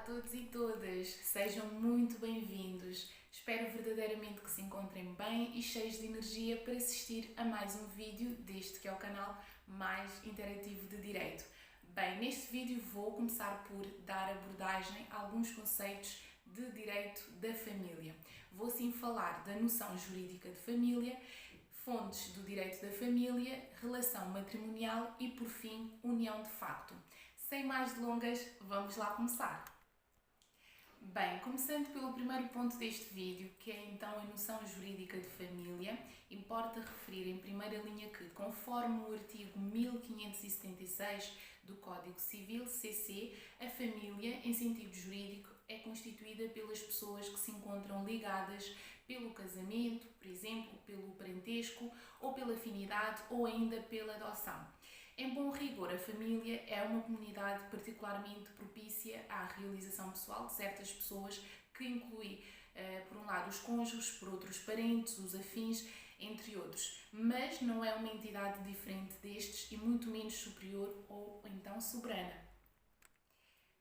todos e todas, sejam muito bem-vindos. Espero verdadeiramente que se encontrem bem e cheios de energia para assistir a mais um vídeo deste que é o canal mais interativo de Direito. Bem, neste vídeo vou começar por dar abordagem a alguns conceitos de Direito da Família. Vou sim falar da noção jurídica de família, fontes do Direito da Família, relação matrimonial e, por fim, união de facto. Sem mais delongas, vamos lá começar. Bem, começando pelo primeiro ponto deste vídeo, que é então a noção jurídica de família, importa referir em primeira linha que, conforme o artigo 1576 do Código Civil, CC, a família, em sentido jurídico, é constituída pelas pessoas que se encontram ligadas pelo casamento, por exemplo, pelo parentesco, ou pela afinidade, ou ainda pela adoção. Em bom rigor, a família é uma comunidade particularmente propícia à realização pessoal de certas pessoas, que inclui, por um lado, os cônjuges, por outro, os parentes, os afins, entre outros. Mas não é uma entidade diferente destes e muito menos superior ou então soberana.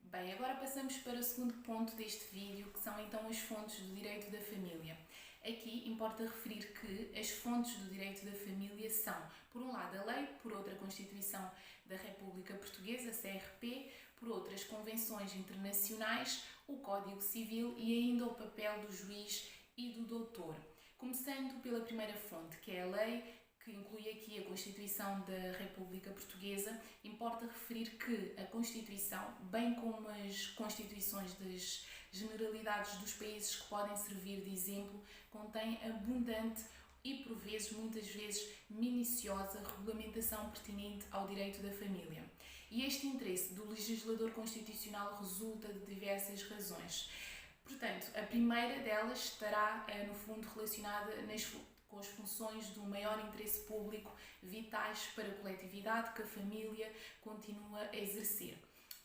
Bem, agora passamos para o segundo ponto deste vídeo, que são então as fontes do direito da família. Aqui importa referir que as fontes do direito da família são, por um lado, a lei, por outro, a Constituição da República Portuguesa, CRP, por outro, as convenções internacionais, o Código Civil e ainda o papel do juiz e do doutor. Começando pela primeira fonte, que é a lei, que inclui aqui a Constituição da República Portuguesa, importa referir que a Constituição, bem como as Constituições das Generalidades dos países que podem servir de exemplo, contém abundante e, por vezes, muitas vezes, minuciosa regulamentação pertinente ao direito da família. E este interesse do legislador constitucional resulta de diversas razões. Portanto, a primeira delas estará, no fundo, relacionada com as funções do maior interesse público vitais para a coletividade que a família continua a exercer.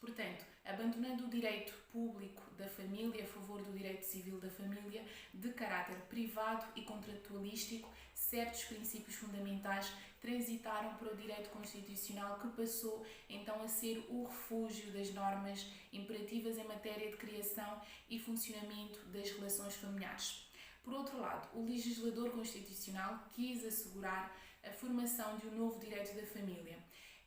Portanto, abandonando o direito público da família a favor do direito civil da família, de caráter privado e contratualístico, certos princípios fundamentais transitaram para o direito constitucional, que passou então a ser o refúgio das normas imperativas em matéria de criação e funcionamento das relações familiares. Por outro lado, o legislador constitucional quis assegurar a formação de um novo direito da família.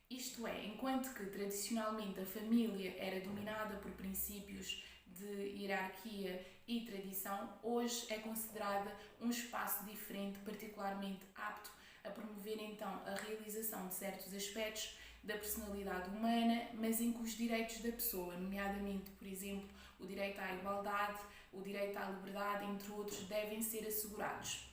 Isto é, enquanto que tradicionalmente a família era dominada por princípios de hierarquia e tradição, hoje é considerada um espaço diferente, particularmente apto a promover então a realização de certos aspectos da personalidade humana, mas em que os direitos da pessoa, nomeadamente, por exemplo, o direito à igualdade, o direito à liberdade, entre outros, devem ser assegurados.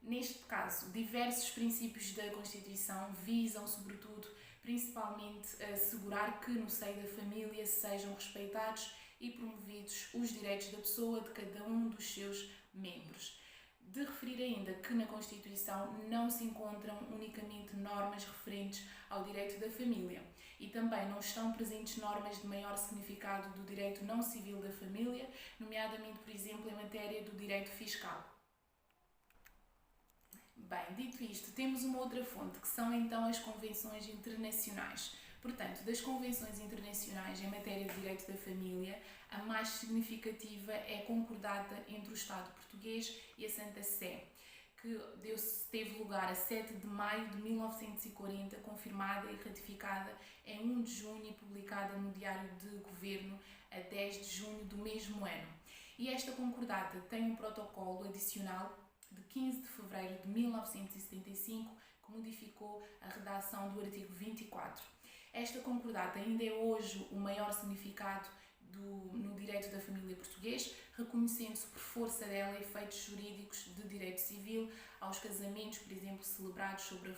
Neste caso, diversos princípios da Constituição visam, sobretudo, principalmente, assegurar que no seio da família sejam respeitados e promovidos os direitos da pessoa, de cada um dos seus membros. De referir ainda que na Constituição não se encontram unicamente normas referentes ao direito da família e também não estão presentes normas de maior significado do direito não civil da família, nomeadamente, por exemplo, em matéria do direito fiscal. Bem, dito isto, temos uma outra fonte, que são então as convenções internacionais. Portanto, das convenções internacionais em matéria de direito da família, a mais significativa é a concordata entre o Estado português e a Santa Sé, que teve lugar a 7 de maio de 1940, confirmada e ratificada em 1 de junho e publicada no Diário de Governo a 10 de junho do mesmo ano. E esta concordata tem um protocolo adicional de 15 de fevereiro de 1975, que modificou a redação do artigo 24. Esta concordata ainda é hoje o maior significado no direito da família português, reconhecendo-se por força dela efeitos jurídicos de direito civil aos casamentos, por exemplo, celebrados sob a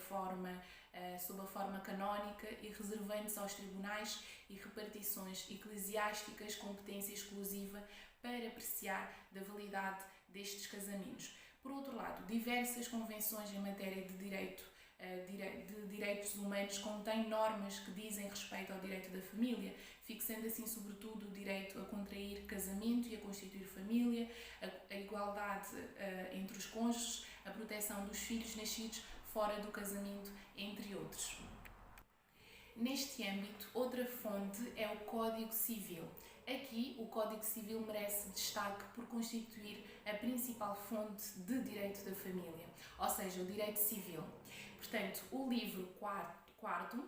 forma canónica, e reservando-se aos tribunais e repartições eclesiásticas competência exclusiva para apreciar da validade destes casamentos. Por outro lado, diversas convenções em matéria de direitos humanos contêm normas que dizem respeito ao direito da família, fixando assim sobretudo o direito a contrair casamento e a constituir família, a igualdade entre os cônjuges, a proteção dos filhos nascidos fora do casamento, entre outros. Neste âmbito, outra fonte é o Código Civil. Aqui, o Código Civil merece destaque por constituir a principal fonte de direito da família, ou seja, o direito civil. Portanto, o livro quarto,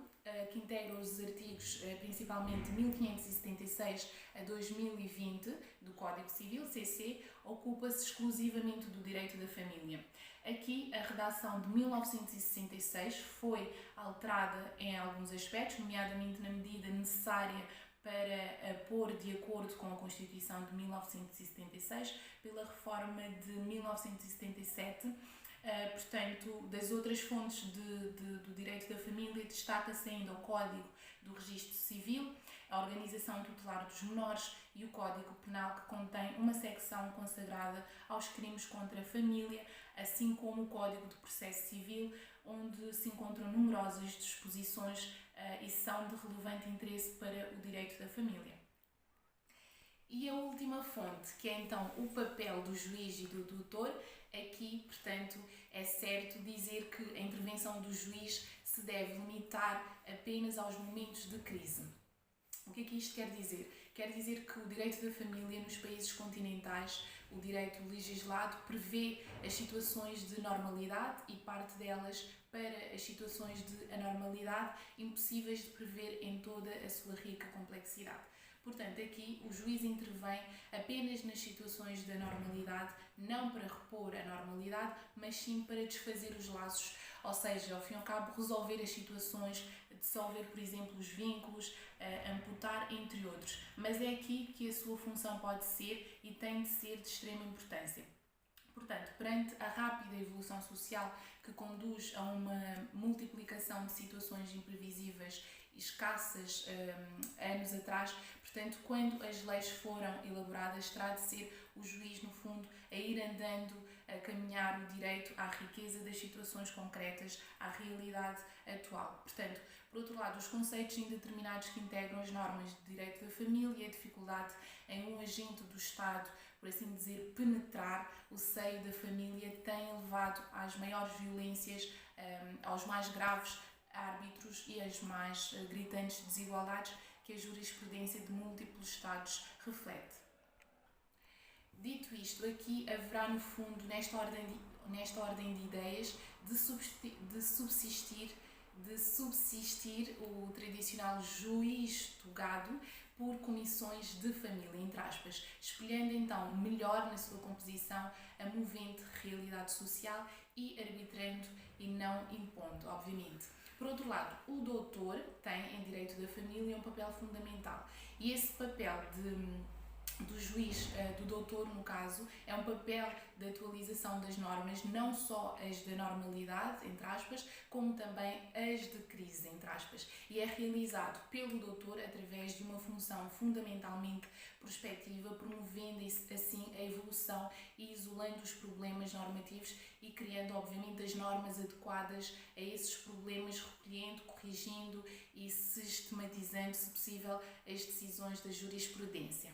que integra os artigos principalmente 1576 a 2020 do Código Civil, CC, ocupa-se exclusivamente do direito da família. Aqui, a redação de 1966 foi alterada em alguns aspectos, nomeadamente na medida necessária para pôr de acordo com a Constituição de 1976, pela reforma de 1977. Portanto, das outras fontes do direito da família, destaca-se ainda o Código do Registro Civil, a Organização Tutelar dos Menores e o Código Penal, que contém uma secção consagrada aos crimes contra a família, assim como o Código de Processo Civil, onde se encontram numerosas disposições e são de relevante interesse para o direito da família. E a última fonte, que é então o papel do juiz e do doutor. Aqui, portanto, é certo dizer que a intervenção do juiz se deve limitar apenas aos momentos de crise. O que é que isto quer dizer? Quer dizer que o direito da família nos países continentais, o direito legislado, prevê as situações de normalidade e parte delas para as situações de anormalidade impossíveis de prever em toda a sua rica complexidade. Portanto, aqui o juiz intervém apenas nas situações da normalidade, não para repor a normalidade, mas sim para desfazer os laços, ou seja, ao fim e ao cabo, resolver as situações, dissolver, por exemplo, os vínculos, amputar, entre outros. Mas é aqui que a sua função pode ser e tem de ser de extrema importância. Portanto, perante a rápida evolução social que conduz a uma multiplicação de situações imprevisíveis e escassas anos atrás, portanto, quando as leis foram elaboradas, terá de ser o juiz, no fundo, a ir andando, a caminhar o direito à riqueza das situações concretas, à realidade atual. Portanto, por outro lado, os conceitos indeterminados que integram as normas de direito da família e a dificuldade em um agente do Estado, por assim dizer, penetrar o seio da família, têm levado às maiores violências, aos mais graves árbitros e às mais gritantes desigualdades que a jurisprudência de múltiplos Estados reflete. Dito isto, aqui haverá no fundo, nesta ordem de ideias, de subsistir o tradicional juiz togado por comissões de família, entre aspas, espelhando então melhor na sua composição a movente realidade social e arbitrando e não impondo, obviamente. Por outro lado, o doutor tem, em direito da família, um papel fundamental e esse papel do juiz, do doutor no caso, é um papel de atualização das normas, não só as da normalidade, entre aspas, como também as de crise, entre aspas, e é realizado pelo doutor através de uma função fundamentalmente prospectiva, promovendo assim a evolução e isolando os problemas normativos e criando, obviamente, as normas adequadas a esses problemas, recolhendo, corrigindo e sistematizando, se possível, as decisões da jurisprudência.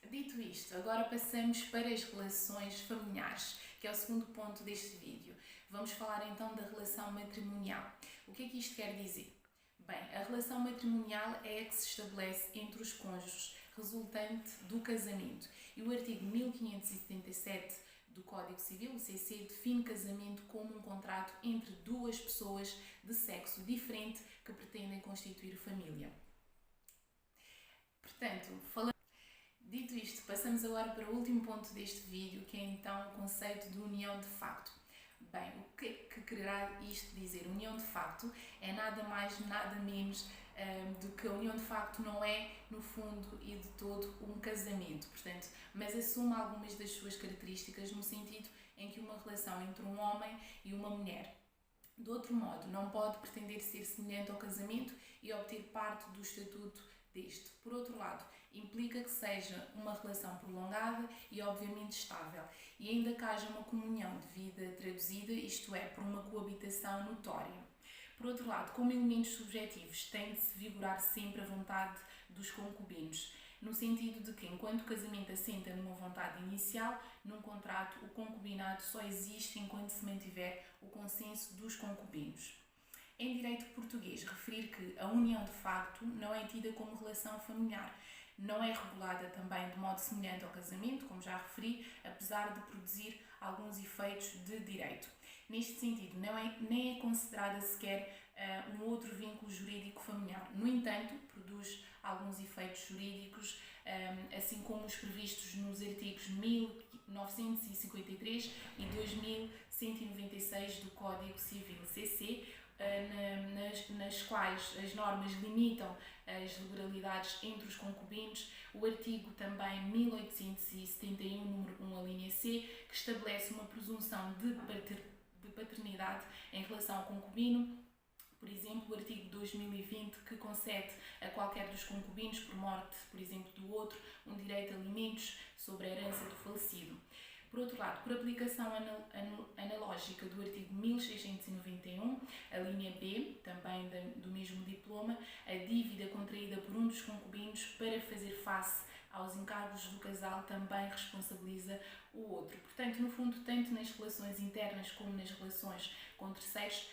Dito isto, agora passamos para as relações familiares, que é o segundo ponto deste vídeo. Vamos falar então da relação matrimonial. O que é que isto quer dizer? Bem, a relação matrimonial é a que se estabelece entre os cônjuges, resultante do casamento. E o artigo 1577 do Código Civil, o CC, define casamento como um contrato entre duas pessoas de sexo diferente que pretendem constituir família. Portanto, dito isto, passamos agora para o último ponto deste vídeo, que é então o conceito de união de facto. Bem, o que é que quererá isto dizer? União de facto é nada mais, nada menos do que a união de facto não é, no fundo e de todo, um casamento, portanto, mas assume algumas das suas características no sentido em que uma relação entre um homem e uma mulher, de outro modo, não pode pretender ser semelhante ao casamento e obter parte do estatuto deste. Por outro lado, implica que seja uma relação prolongada e obviamente estável e ainda que haja uma comunhão de vida traduzida, isto é, por uma coabitação notória. Por outro lado, como elementos subjetivos, tem de se vigorar sempre a vontade dos concubinos, no sentido de que, enquanto o casamento assenta numa vontade inicial, num contrato, o concubinado só existe enquanto se mantiver o consenso dos concubinos. Em direito português, referir que a união de facto não é tida como relação familiar. Não é regulada também de modo semelhante ao casamento, como já referi, apesar de produzir alguns efeitos de direito. Neste sentido, nem é considerada sequer um outro vínculo jurídico familiar. No entanto, produz alguns efeitos jurídicos, assim como os previstos nos artigos 1953 e 2196 do Código Civil, CC, nas quais as normas limitam as liberalidades entre os concubinos, o artigo também 1871, número 1, a linha C, que estabelece uma presunção de paternidade em relação ao concubino. Por exemplo, o artigo 2020, que concede a qualquer dos concubinos, por morte, por exemplo, do outro, um direito a alimentos sobre a herança do falecido. Por outro lado, por aplicação analógica do artigo 1691, a linha B, também do mesmo diploma, a dívida contraída por um dos concubinos para fazer face aos encargos do casal também responsabiliza o outro. Portanto, no fundo, tanto nas relações internas como nas relações com terceiros,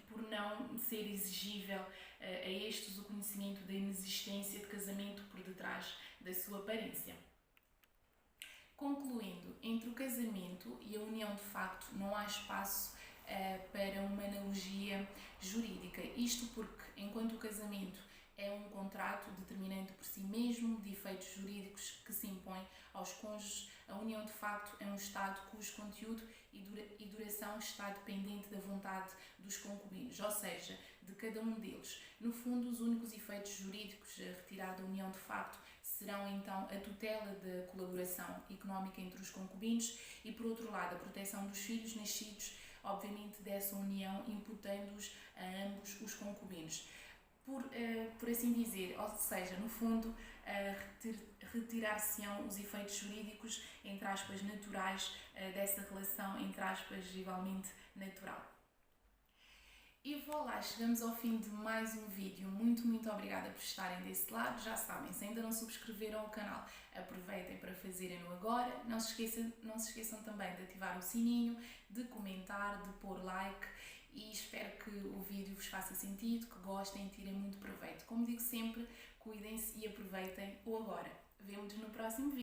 por não ser exigível a estes o conhecimento da inexistência de casamento por detrás da sua aparência. Concluindo, entre o casamento e a união de facto não há espaço para uma analogia jurídica. Isto porque, enquanto o casamento é um contrato determinante por si mesmo, de efeitos jurídicos que se impõem aos cônjuges, a união de facto é um estado cujo conteúdo e duração está dependente da vontade dos concubinos, ou seja, de cada um deles. No fundo, os únicos efeitos jurídicos a retirar da união de facto serão então a tutela da colaboração económica entre os concubinos e, por outro lado, a proteção dos filhos nascidos, obviamente, dessa união, imputando-os a ambos os concubinos. Por assim dizer, ou seja, no fundo, retirar-se-ão os efeitos jurídicos, entre aspas, naturais dessa relação, entre aspas, igualmente natural. E voilà, chegamos ao fim de mais um vídeo. Muito obrigada por estarem desse lado. Já sabem, se ainda não subscreveram o canal, aproveitem para fazerem-no agora. Não se esqueçam também de ativar o sininho, de comentar, de pôr like, e espero que o vídeo vos faça sentido, que gostem e tirem muito proveito. Como digo sempre, cuidem-se e aproveitem o agora. Vemo-nos no próximo vídeo.